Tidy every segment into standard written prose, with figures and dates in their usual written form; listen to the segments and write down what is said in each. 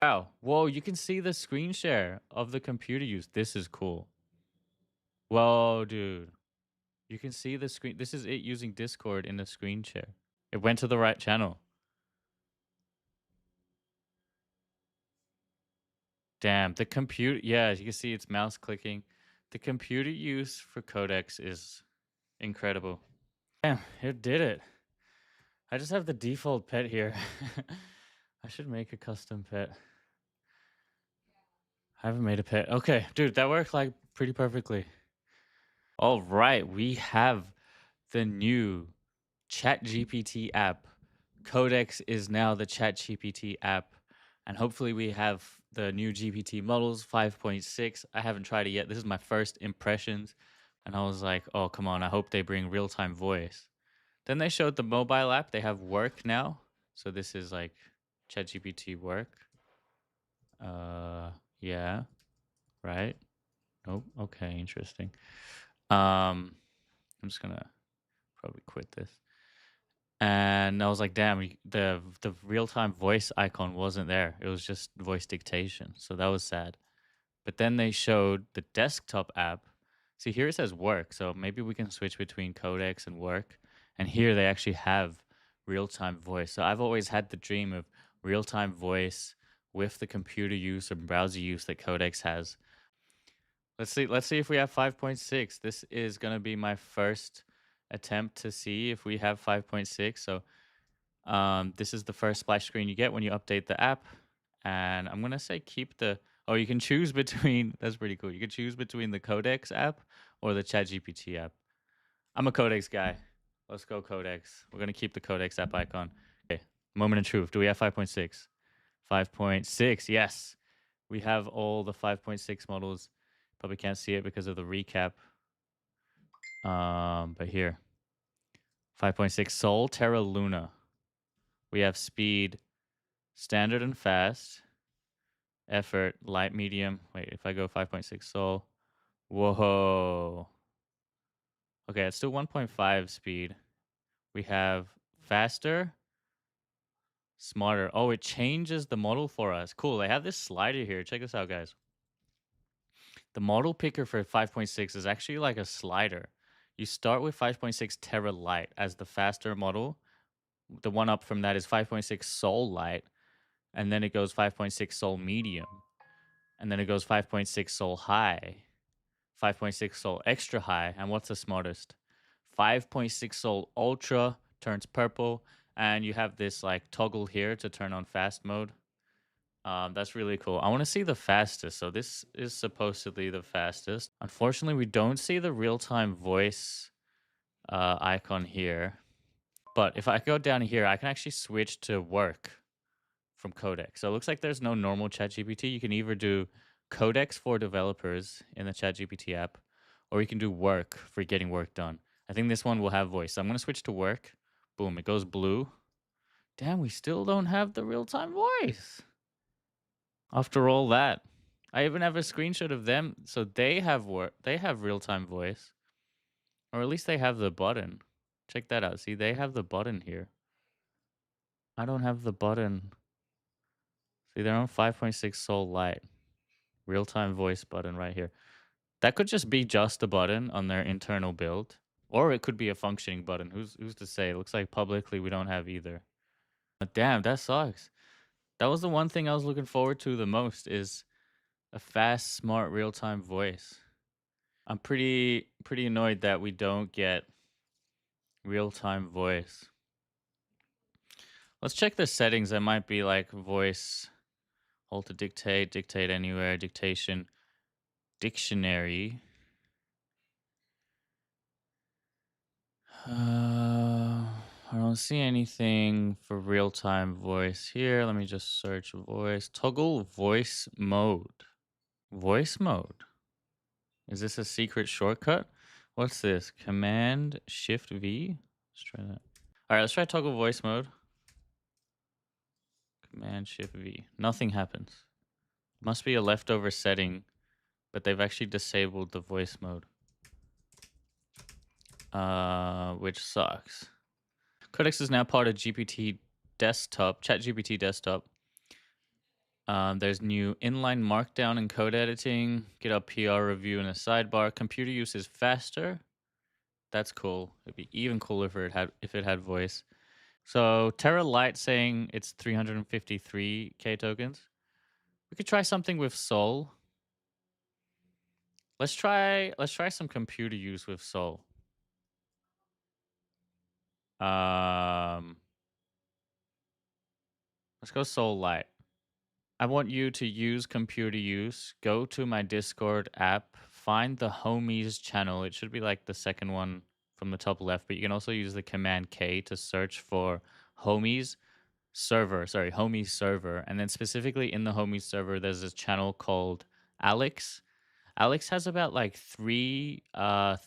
Wow. Whoa, you can see the screen share of the computer use. This is cool. Whoa, dude. You can see the screen. This is it using Discord in the screen share. It went to the right channel. Damn, the computer. Yeah, you can see it's mouse clicking. The computer use for Codex is incredible. Damn, it did it. I just have the default pet here. I should make a custom pet. I haven't made a pet. Okay, dude, that worked like pretty perfectly. All right, we have the new ChatGPT app. Codex is now the ChatGPT app. And hopefully we have the new GPT models 5.6. I haven't tried it yet. This is my first impressions. And I was like, oh, come on. I hope they bring real time voice. Then they showed the mobile app. They have work now. So this is like ChatGPT work. Yeah, right. Oh, okay, interesting. I'm just gonna probably quit this. And I was like, damn, the real time voice icon wasn't there. It was just voice dictation. So that was sad. But then they showed the desktop app. See, here it says work. So maybe we can switch between Codex and work. And here they actually have real time voice. So I've always had the dream of real time voice with the computer use and browser use that Codex has. Let's see if we have 5.6. This is going to be my first attempt to see if we have 5.6. So this is the first splash screen you get when you update the app. And I'm going to say keep the... Oh, you can choose between... That's pretty cool. You can choose between the Codex app or the ChatGPT app. I'm a Codex guy. Let's go Codex. We're going to keep the Codex app icon. Okay, moment of truth. Do we have 5.6? 5.6, yes. We have all the 5.6 models. Probably can't see it because of the recap. But here. 5.6 Sol, Terra, Luna. We have speed, standard and fast, effort, light, medium. Wait, if I go 5.6 Sol. Whoa. Okay, it's still 1.5 speed. We have faster, smarter. Oh, it changes the model for us. Cool. They have this slider here. Check this out, guys. The model picker for 5.6 is actually like a slider. You start with 5.6 Terra Lite as the faster model. The one up from that is 5.6 Sol Lite, and then it goes 5.6 Sol Medium, and then it goes 5.6 Sol High, 5.6 Sol Extra High, and what's the smartest? 5.6 Sol Ultra turns purple, and you have this like toggle here to turn on fast mode. That's really cool. I want to see the fastest. So this is supposedly the fastest. Unfortunately, we don't see the real-time voice icon here. But if I go down here, I can actually switch to work from Codex. So it looks like there's no normal ChatGPT. You can either do Codex for developers in the ChatGPT app, or you can do work for getting work done. I think this one will have voice. So I'm going to switch to work. Boom, it goes blue. Damn, we still don't have the real-time voice. After all that, I even have a screenshot of them. So they have work. They have real-time voice, or at least they have the button. Check that out. See, they have the button here. I don't have the button. See, they're on 5.6 Soul Lite. Real-time voice button right here. That could just be just a button on their internal build, or it could be a functioning button. Who's to say? It looks like publicly we don't have either. But damn, that sucks. That was the one thing I was looking forward to the most is a fast, smart, real-time voice. I'm pretty annoyed that we don't get real-time voice. Let's check the settings. That might be like voice, hold to dictate, dictate anywhere, dictation, dictionary. I don't see anything for real-time voice here. Let me just search voice. Toggle voice mode. Voice mode. Is this a secret shortcut? What's this? Command Shift V? Let's try that. All right, let's try toggle voice mode. Command Shift V. Nothing happens. Must be a leftover setting, but they've actually disabled the voice mode. Which sucks. Codex is now part of GPT desktop, ChatGPT desktop. There's new inline markdown and code editing, GitHub PR review in a sidebar. Computer use is faster. That's cool. It'd be even cooler if it had voice. So Terra Lite saying it's 353k tokens. We could try something with Sol. Let's try some computer use with Sol. Let's go Sol Lite. I want you to use computer use. Go to my Discord app. Find the homies channel. It should be like the second one from the top left, but you can also use the command K to search for homies server. Sorry, homies server. And then specifically in the homies server, there's this channel called Alex. Alex has about like 3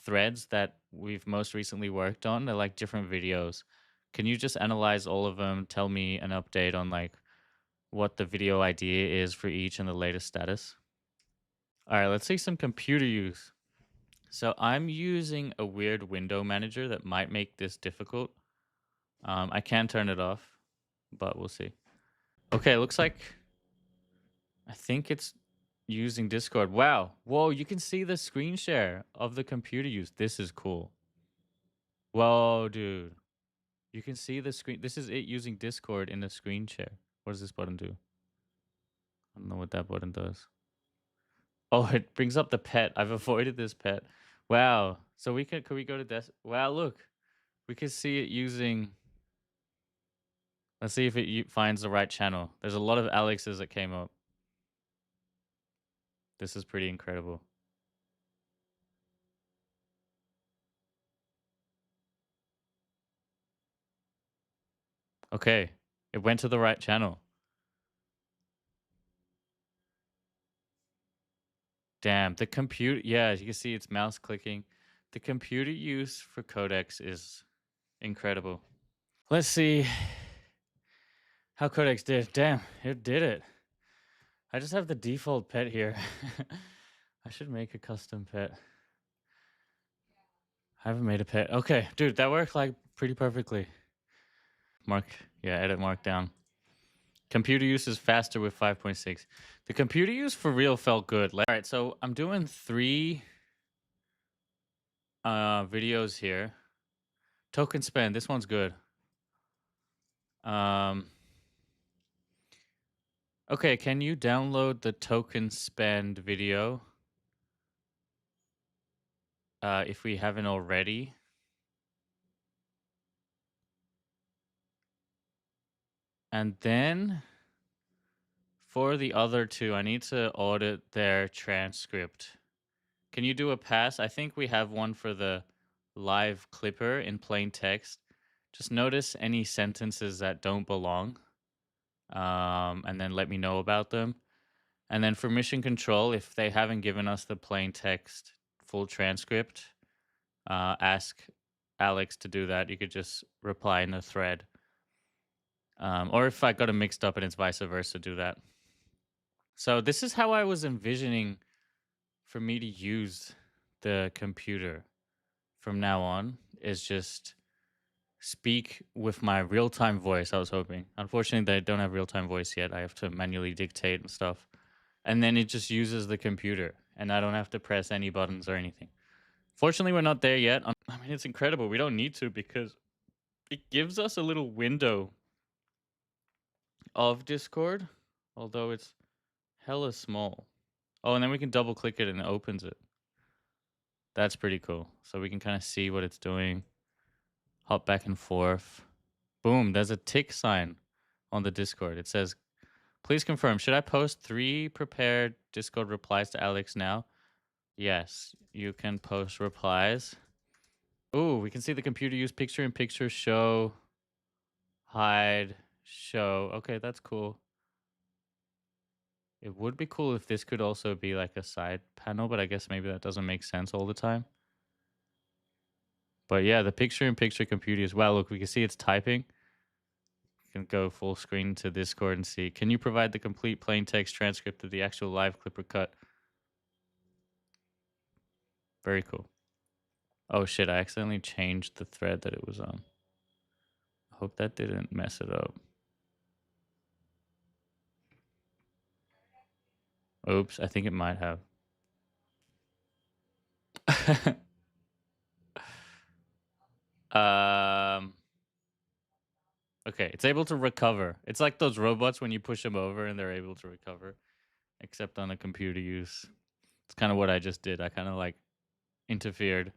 threads that we've most recently worked on. They're like different videos. Can you just analyze all of them? Tell me an update on like what the video idea is for each and the latest status. All right, let's see some computer use. So I'm using a weird window manager that might make this difficult. I can turn it off, but we'll see. Okay, looks like I think it's using Discord. Wow. Whoa, you can see the screen share of the computer use. This is cool. Whoa, dude. You can see the screen. This is it using Discord in the screen share. What does this button do? I don't know what that button does. Oh, it brings up the pet. I've avoided this pet. Wow. So could we go to Wow, look. We can see it using. Let's see if it finds the right channel. There's a lot of Alexes that came up. This is pretty incredible. Okay. It went to the right channel. Damn, the computer. Yeah, you can see it's mouse clicking. The computer use for Codex is incredible. Let's see how Codex did. Damn, it did it. I just have the default pet here. I should make a custom pet. I haven't made a pet. Okay, dude, that worked like pretty perfectly. Edit markdown. Computer use is faster with 5.6. The computer use for real felt good. All right, so I'm doing 3 videos here. Token spend. This one's good. Okay, can you download the token spend video? If we haven't already. And then for the other 2, I need to audit their transcript. Can you do a pass? I think we have one for the live clipper in plain text. Just notice any sentences that don't belong, and then let me know about them. And then for mission control, if they haven't given us the plain text full transcript, ask Alex to do that. You could just reply in the thread. Or if I got it mixed up and it's vice versa, do that. So this is how I was envisioning for me to use the computer from now on, is just speak with my real-time voice, I was hoping. Unfortunately, I don't have real-time voice yet. I have to manually dictate and stuff. And then it just uses the computer, and I don't have to press any buttons or anything. Fortunately, we're not there yet. I mean, it's incredible. We don't need to because it gives us a little window of Discord, although it's hella small. Oh, and then we can double click it and it opens it. That's pretty cool. So we can kind of see what it's doing. Hop back and forth. Boom, there's a tick sign on the Discord. It says, please confirm, should I post 3 prepared Discord replies to Alex now? Yes, you can post replies. Ooh, we can see the computer use picture-in-picture, show, hide, show. Okay, that's cool. It would be cool if this could also be like a side panel, but I guess maybe that doesn't make sense all the time. But yeah, the picture-in-picture computer use. Wow, look, we can see it's typing. You can go full screen to Discord and see. Can you provide the complete plain text transcript of the actual live clip or cut? Very cool. Oh shit, I accidentally changed the thread that it was on. I hope that didn't mess it up. Oops, I think it might have. Okay, it's able to recover. It's like those robots when you push them over and they're able to recover, except on a computer use. It's kind of what I just did. I kind of like interfered.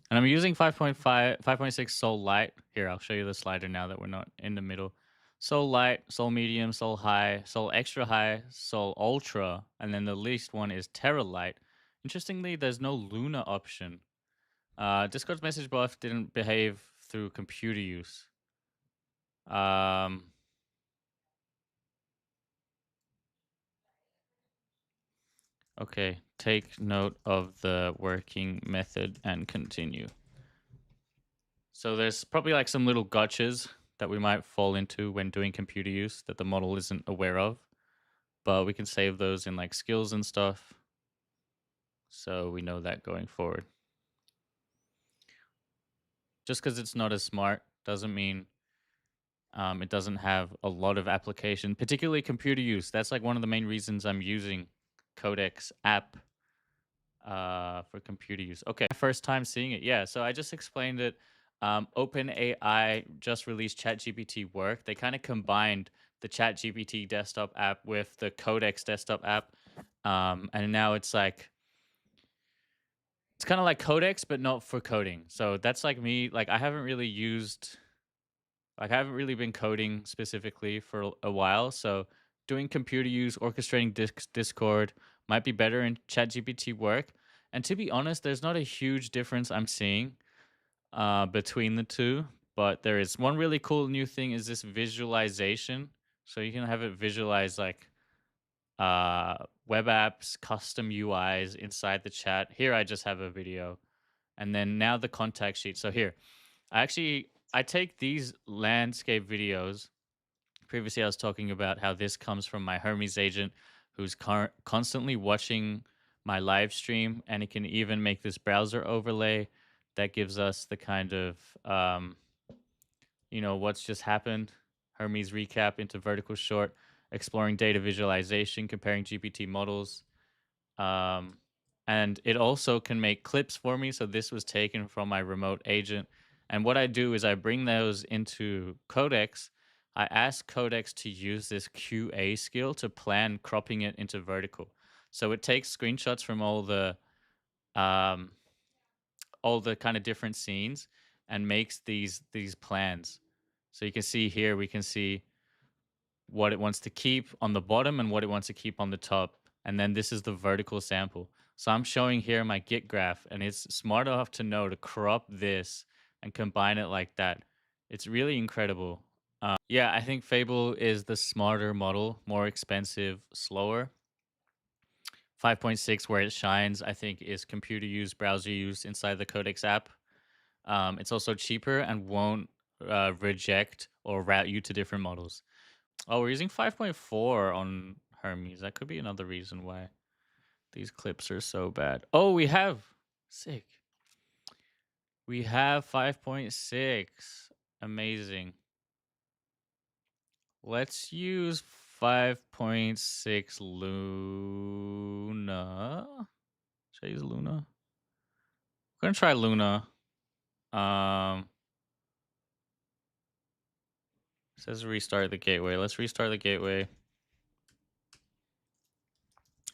And I'm using 5.6 Soul Lite. Here, I'll show you the slider now that we're not in the middle. Soul Lite, Soul Medium, Soul High, Soul Extra High, Soul Ultra, and then the least one is Terra Lite. Interestingly, there's no Luna option. Discord's message buff didn't behave through computer use. Okay, take note of the working method and continue. So there's probably like some little gotchas that we might fall into when doing computer use that the model isn't aware of, but we can save those in like skills and stuff. So we know that going forward. Just because it's not as smart doesn't mean it doesn't have a lot of application, particularly computer use. That's like one of the main reasons I'm using Codex app for computer use. Okay, first time seeing it. Yeah, so I just explained it. OpenAI just released ChatGPT Work. They kind of combined the ChatGPT desktop app with the Codex desktop app, and now it's like it's kind of like Codex, but not for coding. So that's like me. Like I haven't really used, like I haven't really been coding specifically for a while. So doing computer use, orchestrating Discord might be better in ChatGPT Work. And to be honest, there's not a huge difference I'm seeing between the two. But there is one really cool new thing is this visualization. So you can have it visualize like web apps, custom UIs inside the chat. Here I just have a video. And then now the contact sheet. So here, I take these landscape videos. Previously, I was talking about how this comes from my Hermes agent, who's constantly watching my live stream, and it can even make this browser overlay that gives us the kind of what's just happened. Hermes recap into vertical short, exploring data visualization, comparing GPT models. Um, and it also can make clips for me. So this was taken from my remote agent. And what I do is I bring those into Codex. I ask Codex to use this QA skill to plan cropping it into vertical. So it takes screenshots from um, all the kind of different scenes and makes these plans. So you can see here, we can see what it wants to keep on the bottom and what it wants to keep on the top. And then this is the vertical sample. So I'm showing here my Git graph, and it's smart enough to know to crop this and combine it like that. It's really incredible. Yeah, I think Fable is the smarter model, more expensive, slower. 5.6, where it shines, I think, is computer use, browser use inside the Codex app. It's also cheaper and won't reject or route you to different models. Oh, we're using 5.4 on Hermes. That could be another reason why these clips are so bad. Oh, we have sick. We have 5.6. Amazing. Let's use 5.6 Luna. Should I use Luna? We're gonna try Luna. It says restart the gateway. Let's restart the gateway.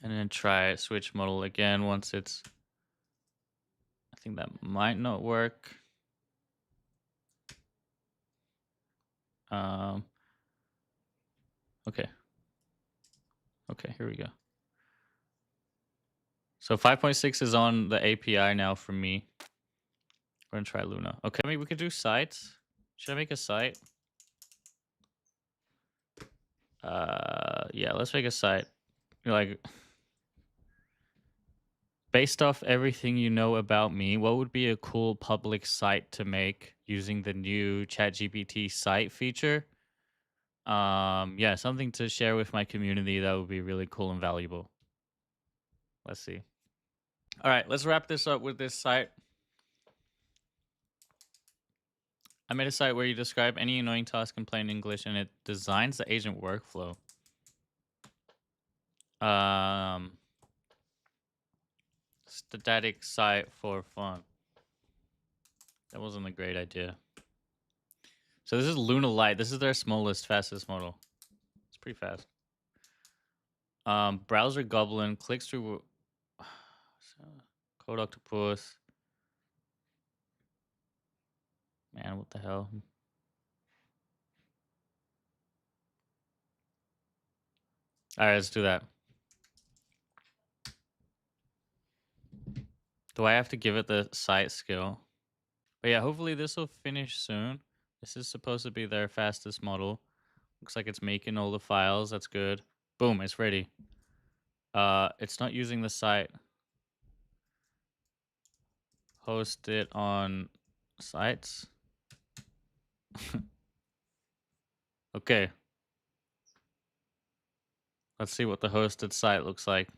And then try switch model again once it's... I think that might not work. Okay. Okay, here we go. So 5.6 is on the API now for me. We're gonna try Luna. Okay, I mean, we could do sites. Should I make a site? Yeah, let's make a site. Like, based off everything you know about me, what would be a cool public site to make using the new ChatGPT site feature? Yeah, something to share with my community that would be really cool and valuable. Let's see. All right, let's wrap this up with this site. I made a site where you describe any annoying task in plain English and it designs the agent workflow. Static site for fun. That wasn't a great idea. So this is Luna Lite. This is their smallest, fastest model. It's pretty fast. Browser Goblin clicks through Code Octopus. Man, what the hell? All right, let's do that. Do I have to give it the site skill? But yeah, hopefully this will finish soon. This is supposed to be their fastest model. Looks like it's making all the files. That's good. Boom, it's ready. It's not using the site. Host it on sites. Okay. Let's see what the hosted site looks like.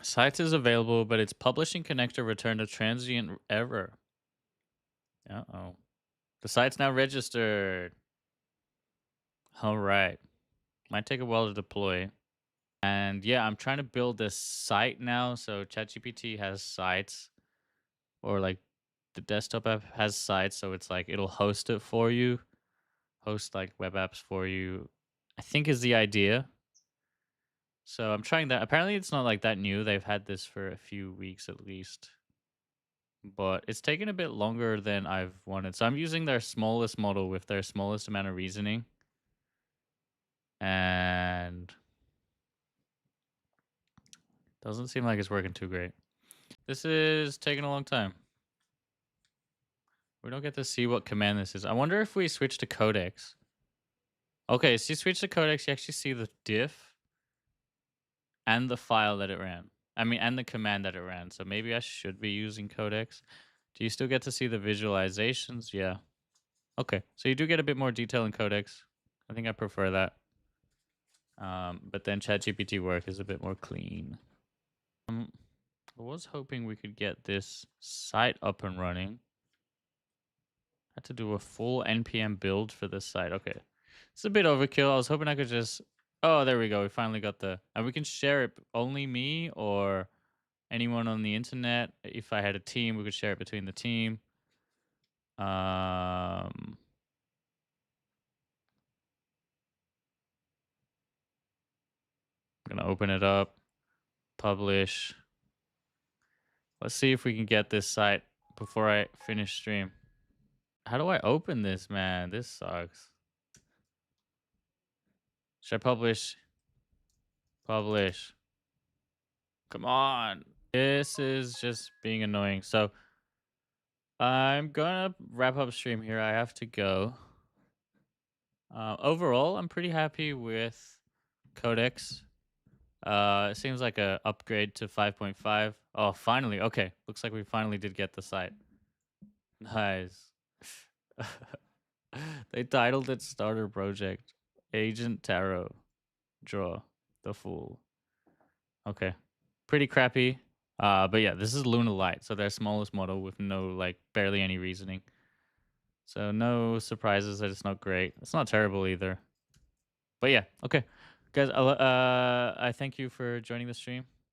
Site is available, but its publishing connector returned a transient error. Uh-oh. The site's now registered. All right. Might take a while to deploy. And yeah, I'm trying to build this site now. So ChatGPT has sites, or like the desktop app has sites. So it's like it'll host it for you, host like web apps for you, I think is the idea. So I'm trying that. Apparently it's not like that new. They've had this for a few weeks at least. But it's taken a bit longer than I've wanted. So I'm using their smallest model with their smallest amount of reasoning. And doesn't seem like it's working too great. This is taking a long time. We don't get to see what command this is. I wonder if we switch to Codex. Okay, so you switch to Codex, you actually see the diff and the file that it ran. I mean, and the command that it ran. So maybe I should be using Codex. Do you still get to see the visualizations? Yeah. Okay, so you do get a bit more detail in Codex. I think I prefer that. But then ChatGPT work is a bit more clean. I was hoping we could get this site up and running. Had to do a full npm build for this site. Okay, it's a bit overkill. I was hoping I could just... Oh, there we go. We finally got the... And we can share it, only me or anyone on the internet. If I had a team, we could share it between the team. I'm gonna open it up, publish. Let's see if we can get this site before I finish stream. How do I open this, man? This sucks. Should I publish? Publish. Come on. This is just being annoying. So I'm gonna wrap up stream here. I have to go. Overall, I'm pretty happy with Codex. It seems like a upgrade to 5.5. Oh, finally. Okay. Looks like we finally did get the site. Nice. They titled it Starter Project. Agent Tarot. Draw. The Fool. Okay. Pretty crappy. But yeah, this is Luna Lite. So their smallest model with no, like, barely any reasoning. So no surprises that it's not great. It's not terrible either. But yeah, okay. Guys, I thank you for joining the stream.